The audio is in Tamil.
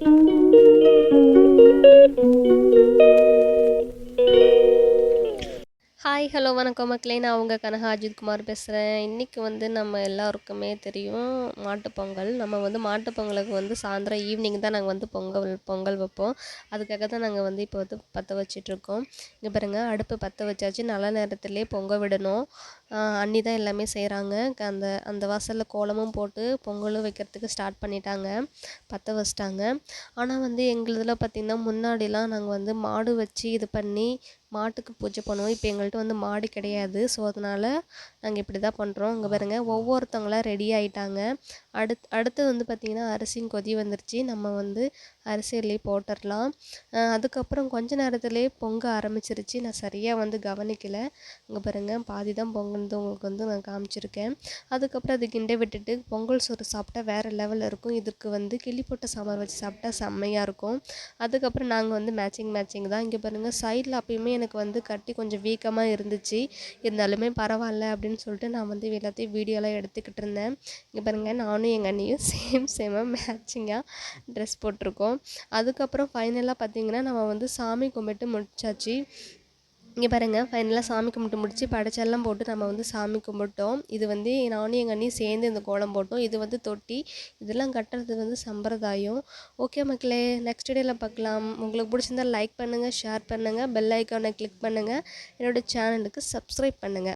ஹாய் ஹலோ வணக்கம் மக்களே. நான் உங்கள் கனகா அஜித்குமார் பேசுகிறேன். இன்றைக்கி வந்து நம்ம எல்லாருக்குமே தெரியும் மாட்டுப்பொங்கல். நம்ம வந்து மாட்டுப்பொங்கலுக்கு வந்து சாயந்தரம் ஈவினிங் தான் நாங்கள் வந்து பொங்கல் வைப்போம். அதுக்காக தான் நாங்கள் வந்து இப்போ வந்து பற்ற வச்சிட்ருக்கோம். இங்கே பாருங்கள், அடுப்பு பற்ற வச்சாச்சு. நல்ல நேரத்துலேயே பொங்க விடணும். அண்ணி தான் எல்லாமே செய்கிறாங்க. அந்த அந்த வாசலில் கோலமும் போட்டு பொங்கலும் வைக்கிறதுக்கு ஸ்டார்ட் பண்ணிட்டாங்க, பற்ற வச்சிட்டாங்க. ஆனால் வந்து எங்களுதில் பார்த்திங்கன்னா முன்னாடிலாம் நாங்கள் வந்து மாடு வச்சு இது பண்ணி மாட்டுக்கு பூஜை பண்ணுவோம். இப்போ எங்கள்கிட்ட வந்து மாடு கிடையாது. ஸோ அதனால் நாங்கள் இப்படி தான் பண்ணுறோம். இங்கே பாருங்கள், ஒவ்வொருத்தவங்களாம் ரெடி ஆகிட்டாங்க. அடுத்து வந்து பார்த்திங்கன்னா அரிசியும் கொதி வந்துருச்சு. நம்ம வந்து அரிசியிலே போட்டுடலாம். அதுக்கப்புறம் கொஞ்ச நேரத்துலேயே பொங்க ஆரம்பிச்சிருச்சு. நான் சரியாக வந்து கவனிக்கலை. இங்கே பாருங்கள், பாதி தான் பொங்கல்னு உங்களுக்கு வந்து நான் காமிச்சிருக்கேன். அதுக்கப்புறம் அது கிண்டை விட்டுட்டு பொங்கல் சோறு சாப்பிட்டா வேறு லெவலில் இருக்கும். இதுக்கு வந்து கிள்ளி போட்ட சாம்பார் வச்சு சாப்பிட்டா செம்மையாக இருக்கும். அதுக்கப்புறம் நாங்கள் வந்து மேட்சிங் தான். இங்கே பாருங்கள், சைடில் அப்பயுமே எனக்கு வந்து கட்டி கொஞ்சம் வீக்கமாக இருந்துச்சு. இருந்தாலுமே பரவாயில்ல அப்படின்னு சொல்லிட்டு நான் வந்து எல்லாத்தையும் வீடியோலாம் எடுத்துக்கிட்டு இருந்தேன். இங்கே பாருங்கள், நானும் எங்கள் அண்ணியும் சேமாக மேட்சிங்காக ட்ரெஸ் போட்டிருக்கோம். அதுக்கப்புறம் ஃபைனலாக பார்த்திங்கன்னா நம்ம வந்து சாமி கும்பிட்டு முடிச்சாச்சு. இங்கே பாருங்கள், ஃபைனலாக சாமி கும்பிட்டு முடிச்சு படைச்செல்லாம் போட்டு நம்ம வந்து சாமி கும்பிட்டோம். இது வந்து நானும் எங்கள் அண்ணியும் சேர்ந்து இந்த கோலம் போட்டோம். இது வந்து தொட்டி, இதெல்லாம் கட்டுறது வந்து சம்பிரதாயம். ஓகே மக்களே, நெக்ஸ்ட் வீடியோவில் பார்க்கலாம். உங்களுக்கு பிடிச்சிருந்தால் லைக் பண்ணுங்கள், ஷேர் பண்ணுங்கள், பெல் ஐக்கானை கிளிக் பண்ணுங்கள், என்னோடய சேனலுக்கு சப்ஸ்கிரைப் பண்ணுங்கள்.